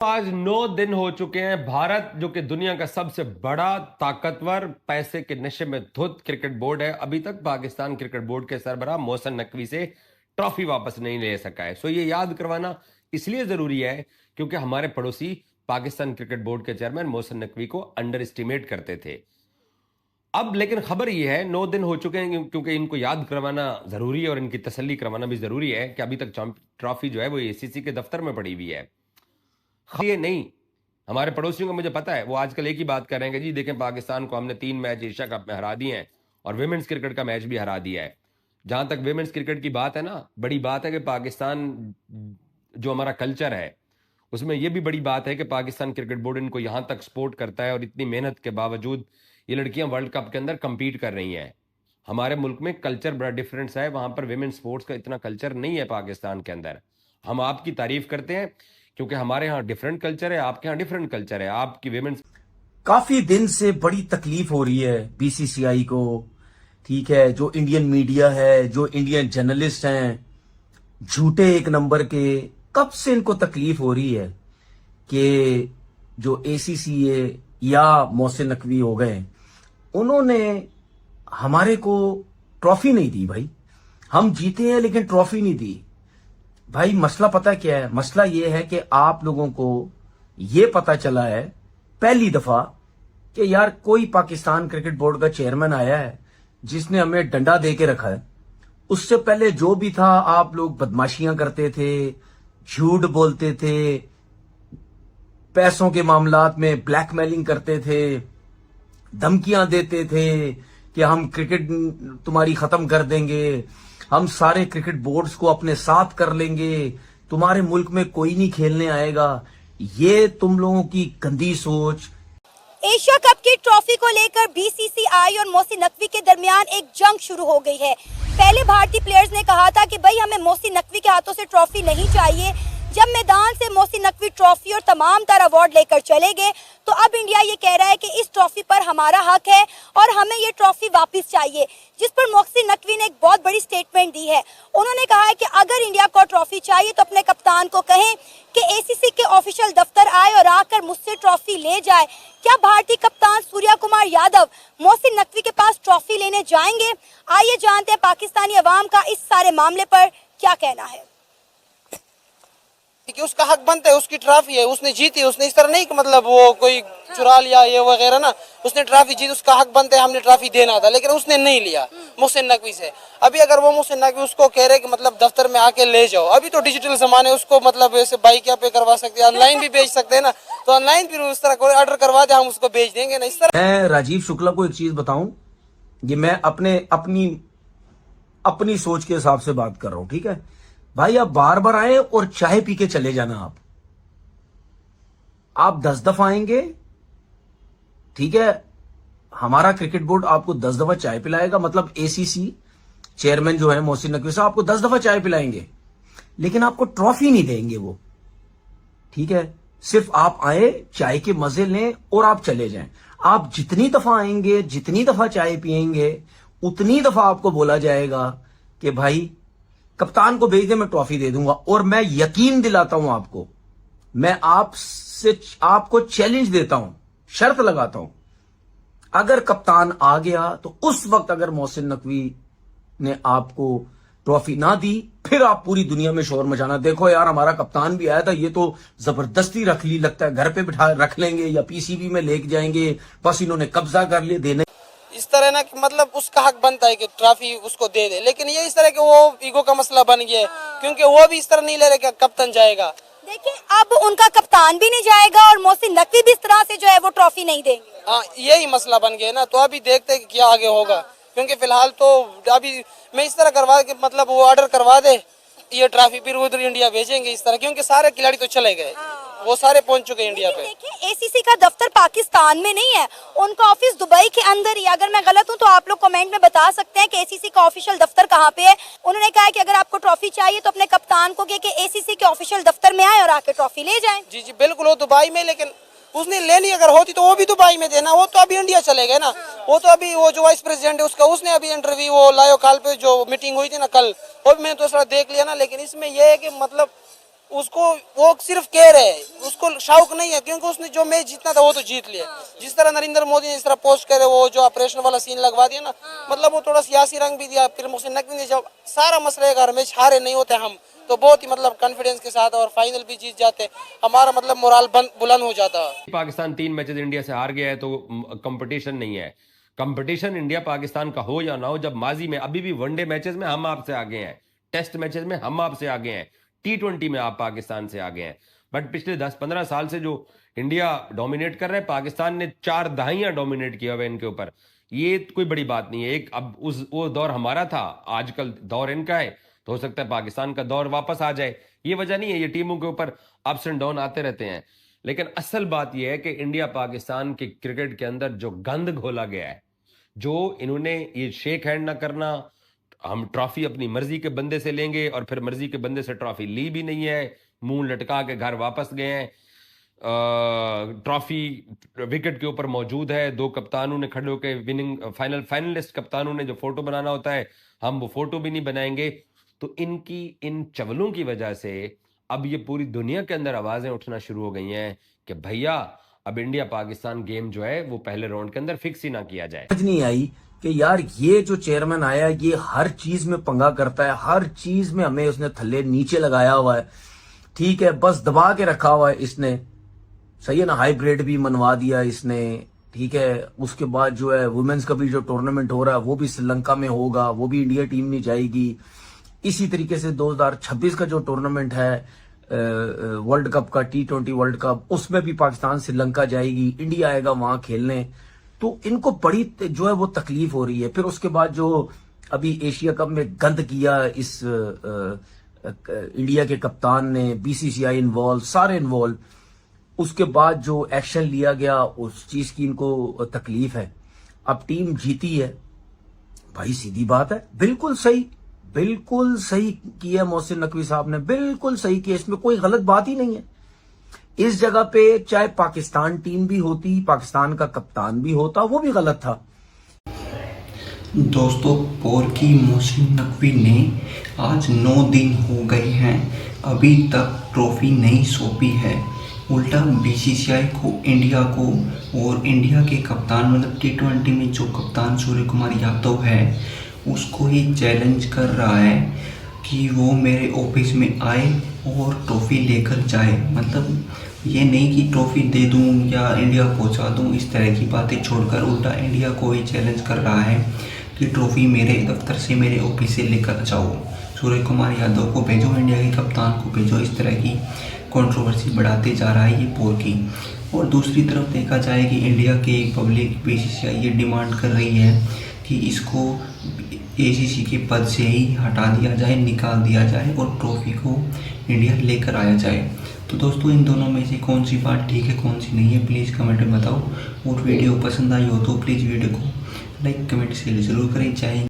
आज 9 दिन हो चुके हैं। भारत जो कि दुनिया का सबसे बड़ा ताकतवर पैसे के नशे में धुत क्रिकेट बोर्ड है, अभी तक पाकिस्तान क्रिकेट बोर्ड के सरबराह मोहसिन नकवी से ट्रॉफी वापस नहीं ले सका है। ये याद करवाना इसलिए जरूरी है क्योंकि हमारे पड़ोसी पाकिस्तान क्रिकेट बोर्ड के चेयरमैन मोहसिन नकवी को अंडर एस्टिमेट करते थे। अब लेकिन खबर यह है 9 दिन हो चुके हैं, क्योंकि इनको याद करवाना जरूरी है और इनकी तसल्ली करवाना भी जरूरी है कि अभी तक ट्रॉफी जो है वो एसीसी के दफ्तर में पड़ी हुई है। ये नहीं, हमारे पड़ोसियों को मुझे पता है, वो आजकल एक ही बात कर रहे हैं कि जी देखें पाकिस्तान को हमने 3 मैच एशिया कप में हरा दिए हैं और विमेंस क्रिकेट का मैच भी हरा दिया है। जहां तक विमेंस क्रिकेट की बात है ना, बड़ी बात है कि पाकिस्तान जो हमारा कल्चर है उसमें यह भी बड़ी बात है कि पाकिस्तान क्रिकेट बोर्ड इनको यहां तक सपोर्ट करता है और इतनी मेहनत के बावजूद ये लड़कियां वर्ल्ड कप के अंदर कंपीट कर रही हैं। हमारे मुल्क में कल्चर बड़ा डिफरेंस है, वहां पर विमेन स्पोर्ट्स का इतना कल्चर नहीं है पाकिस्तान के अंदर। हम आपकी तारीफ करते हैं क्योंकि हमारे यहाँ डिफरेंट कल्चर है, आपके यहाँ डिफरेंट कल्चर है। आपकी विमेन्स काफी दिन से बड़ी तकलीफ हो रही है बीसीसीआई को, ठीक है। जो इंडियन मीडिया है, जो इंडियन जर्नलिस्ट हैं, झूठे एक नंबर के, कब से इनको तकलीफ हो रही है कि जो एसीसीए या मोहसिन नकवी हो गए, उन्होंने हमारे को ट्रॉफी नहीं दी। भाई हम जीते हैं लेकिन ट्रॉफी नहीं दी। भाई मसला पता क्या है? मसला यह है कि आप लोगों को यह पता चला है पहली दफा कि यार कोई पाकिस्तान क्रिकेट बोर्ड का चेयरमैन आया है जिसने हमें डंडा दे के रखा है। उससे पहले जो भी था, आप लोग बदमाशियां करते थे, झूठ बोलते थे, पैसों के मामलात में ब्लैकमेलिंग करते थे, धमकियां देते थे कि हम क्रिकेट तुम्हारी खत्म कर देंगे, हम सारे क्रिकेट बोर्ड्स को अपने साथ कर लेंगे, तुम्हारे मुल्क में कोई नहीं खेलने आएगा। ये तुम लोगों की गंदी सोच। एशिया कप की ट्रॉफी को लेकर बीसीसीआई और मोहसिन नकवी के दरमियान एक जंग शुरू हो गई है। पहले भारतीय प्लेयर्स ने कहा था कि भाई हमें मोहसिन नकवी के हाथों से ट्रॉफी नहीं चाहिए। जब मैदान से मोहसिन नकवी ट्रॉफी और तमाम तरह अवार्ड लेकर चले गए तो अब इंडिया ये कह रहा है कि इस ट्रॉफी पर हमारा हक है और हमें ये ट्रॉफी वापस चाहिए, जिस पर मोहसिन नकवी ने एक बहुत बड़ी स्टेटमेंट दी है। उन्होंने कहा है कि अगर इंडिया को ट्रॉफी चाहिए तो अपने कप्तान को कहें कि एसीसी के ऑफिशियल दफ्तर आए और आकर मुझसे ट्रॉफी ले जाए। क्या भारतीय कप्तान सूर्या कुमार यादव मोहसिन नकवी के पास ट्रॉफी लेने जाएंगे? आइए जानते हैं पाकिस्तानी अवाम का इस सारे मामले पर क्या कहना है। कि उसका हक बनता है, उसकी ट्रॉफी है, उसने जीती। उसने इस तरह नहीं कि मतलब वो कोई चुरा लिया ये वगैरह ना, उसने ट्रॉफी जीती, उसका हक बनता है, हमने ट्रॉफी देना था, लेकिन उसने नहीं लिया मोहसिन नकवी से। अभी अगर वो मोहसिन नकवी उसको कह रहे कि मतलब दफ्तर में आके ले जाओ, अभी तो डिजिटल जमाने, उसको मतलब ऐसे बाइक या पे करवा सकते हैं, ऑनलाइन भी भेज सकते हैं ना, तो ऑनलाइन भी उस तरह कोई ऑर्डर करवा दे, हम उसको भेज देंगे ना। इस तरह मैं राजीव शुक्ला को एक चीज बताऊं, ये मैं अपनी सोच के हिसाब से बात कर रहा हूं, ठीक है भाई। आप बार बार आए और चाय पी के चले जाना। आप 10 दफा आएंगे, ठीक है, हमारा क्रिकेट बोर्ड आपको 10 दफा चाय पिलाएगा, मतलब एसीसी चेयरमैन जो है मोहसिन नकवी साहब आपको 10 दफा चाय पिलाएंगे, लेकिन आपको ट्रॉफी नहीं देंगे वो, ठीक है। सिर्फ आप आए, चाय के मजे लें और आप चले जाएं। आप जितनी दफा आएंगे, जितनी दफा चाय पिएंगे, उतनी दफा आपको बोला जाएगा कि भाई कप्तान को भेज दे, मैं ट्रॉफी दे दूंगा। और मैं यकीन दिलाता हूं आपको, मैं आपको चैलेंज देता हूं, शर्त लगाता हूं, अगर कप्तान आ गया तो उस वक्त अगर मोहसिन नकवी ने आपको ट्रॉफी ना दी, फिर आप पूरी दुनिया में शोर मचाना, देखो यार हमारा कप्तान भी आया था, ये तो जबरदस्ती रख ली, लगता है घर पे बिठा रख लेंगे या पीसीबी में लेके जाएंगे, बस इन्होंने कब्जा कर लिया देने। इस तरह ना कि मतलब उसका हक बनता है कि ट्रॉफी उसको दे दे, लेकिन ये इस तरह के वो ईगो का मसला बन गया है, क्योंकि वो भी इस तरह नहीं ले रहे कि कप्तान जाएगा। देखिए अब उनका कप्तान भी नहीं जाएगा और मोहसिन नकवी भी इस तरह से जो है वो ट्रॉफी नहीं देंगे। हाँ, यही मसला बन गया ना। तो अभी देखते हैं कि क्या आगे होगा, क्योंकि फिलहाल तो अभी मैं इस तरह करवा के मतलब वो ऑर्डर करवा दे ये ट्रॉफी, फिर उधर इंडिया भेजेंगे इस तरह, क्योंकि सारे खिलाड़ी तो चले गए, वो सारे पहुंच चुके हैं इंडिया पे। देखिए एसीसी का दफ्तर पाकिस्तान में नहीं है, उनका ऑफिस दुबई के अंदर ही। अगर मैं गलत हूं तो आप लोग कमेंट में बता सकते हैं कि एसीसी का ऑफिशियल दफ्तर कहां पे है। उन्होंने कहा है कि अगर आपको ट्रॉफी चाहिए तो अपने कप्तान को कहे कि एसीसी के ऑफिशियल दफ्तर में आए और आके ट्रॉफी ले जाएं। जी जी बिल्कुल, वो दुबई में, लेकिन उसने लेनी अगर होती तो वो भी दुबई में देना, वो तो अभी इंडिया चले गए ना। वो तो अभी वो जो वाइस प्रेसिडेंट है उसका, उसने अभी इंटरव्यू वो लायो कॉल पे जो मीटिंग हुई थी ना कल, वो भी मैंने तो थोड़ा देख लिया ना। लेकिन इसमें यह है कि मतलब उसको वो सिर्फ कह रहे हैं, उसको शौक नहीं है, क्योंकि उसने जो मैच जीतना था वो तो जीत लिया। जिस तरह नरेंद्र मोदी ने इस तरह पोस्ट करे, वो जो ऑपरेशन वाला सीन लगवा दिया ना, मतलब वो थोड़ा सियासी रंग भी दिया। फिर मोहसिन नकवी ने जब सारा मसला है, अगर मैच हारे नहीं होते हम तो बहुत ही मतलब कॉन्फिडेंस के साथ और फाइनल भी जीत जाते, हमारा मतलब मोराल बुलंद हो जाता। पाकिस्तान 3 मैचेस इंडिया से हार गया है तो कंपटीशन नहीं है। कंपटीशन इंडिया पाकिस्तान का हो या ना हो, जब माजी में अभी भी वनडे मैचेस में हम आपसे आगे हैं, टेस्ट मैचेस में हम आपसे आगे हैं, T20 में आप पाकिस्तान से आगे हैं। बट पिछले 10-15 साल से जो इंडिया डोमिनेट कर रहा है, पाकिस्तान ने 4 दहाइयां डोमिनेट किया हुआ है इनके ऊपर। ये कोई बड़ी बात नहीं है। एक अब वो दौर हमारा था, आजकल दौर इनका है, तो हो सकता है पाकिस्तान का दौर वापस आ जाए। ये वजह नहीं है, ये टीमों के ऊपर अप्स एंड डाउन आते रहते हैं। लेकिन असल बात यह है कि इंडिया पाकिस्तान के क्रिकेट के अंदर जो गंद घोला गया है, जो इन्होंने ये शेक हैंड ना करना, हम ट्रॉफी अपनी मर्जी के बंदे से लेंगे और फिर मर्जी के बंदे से ट्रॉफी ली भी नहीं है, मुंह लटका के घर वापस गए हैं। ट्रॉफी विकेट के ऊपर मौजूद है, 2 कप्तानों ने खड़े होकर विनिंग फाइनलिस्ट कप्तानों ने जो फोटो बनाना होता है, हम वो फोटो भी नहीं बनाएंगे। तो इनकी इन चवलों की वजह से अब ये पूरी दुनिया के अंदर आवाजें उठना शुरू हो गई हैं कि भैया अब इंडिया पाकिस्तान गेम जो है वो पहले राउंड के अंदर फिक्स ही ना किया जाए। समझ नहीं आई कि यार ये जो चेयरमैन आया ये हर चीज में पंगा करता है, हर चीज में हमें उसने थल्ले नीचे लगाया हुआ है। ठीक है, बस दबा के रखा हुआ है इसने, सही है ना। हाइब्रिड भी मनवा दिया इसने, ठीक है। उसके बाद जो है वुमेन्स का भी जो टूर्नामेंट हो रहा है वो भी श्रीलंका में होगा, वो भी इंडिया टीम नहीं जाएगी। इसी तरीके से 2026 का जो टूर्नामेंट है वर्ल्ड कप का, T20 वर्ल्ड कप, उसमें भी पाकिस्तान श्रीलंका जाएगी, इंडिया आएगा वहां खेलने। तो इनको बड़ी जो है वो तकलीफ हो रही है। फिर उसके बाद जो अभी एशिया कप में गंद किया इस इंडिया के कप्तान ने, BCCI इन्वॉल्व, सारे इन्वॉल्व, उसके बाद जो एक्शन लिया गया उस चीज की इनको तकलीफ है। अब टीम जीती है भाई, सीधी बात है, बिल्कुल सही किया मोहसिन नकवी साहब ने, बिल्कुल सही किया, इसमें कोई गलत बात ही नहीं है। इस जगह पे चाहे पाकिस्तान टीम भी होती, पाकिस्तान का कप्तान भी होता, वो भी गलत था। दोस्तों, पोरकी मोहसिन नकवी ने आज 9 दिन हो गए हैं, अभी तक ट्रॉफी नहीं सौंपी है। उल्टा BCCI को, इंडिया को और इंडिया के कप्तान मतलब T20 में जो कप्तान सूर्य कुमार यादव है उसको ही चैलेंज कर रहा है कि वो मेरे ऑफिस में आए और ट्रॉफी लेकर जाए। मतलब ये नहीं कि ट्रॉफी दे दूं या इंडिया पहुंचा दूं, इस तरह की बातें छोड़कर उल्टा इंडिया को ही चैलेंज कर रहा है कि ट्रॉफी मेरे दफ्तर से, मेरे ऑफिस से लेकर जाओ, सूर्य कुमार यादव को भेजो, इंडिया के कप्तान को भेजो। इस तरह की कंट्रोवर्सी बढ़ाते जा रहा है ये पोरकी। और दूसरी तरफ देखा जाए कि इंडिया के पब्लिक BCCI ये डिमांड कर रही है कि इसको ACC के पद से ही हटा दिया जाए, निकाल दिया जाए और ट्रॉफी को इंडिया लेकर आया जाए। तो दोस्तों, इन दोनों में से कौन सी बात ठीक है, कौन सी नहीं है, प्लीज़ कमेंट में बताओ। और वीडियो पसंद आई हो तो प्लीज़ वीडियो को लाइक, कमेंट, शेयर जरूर करें। चाहे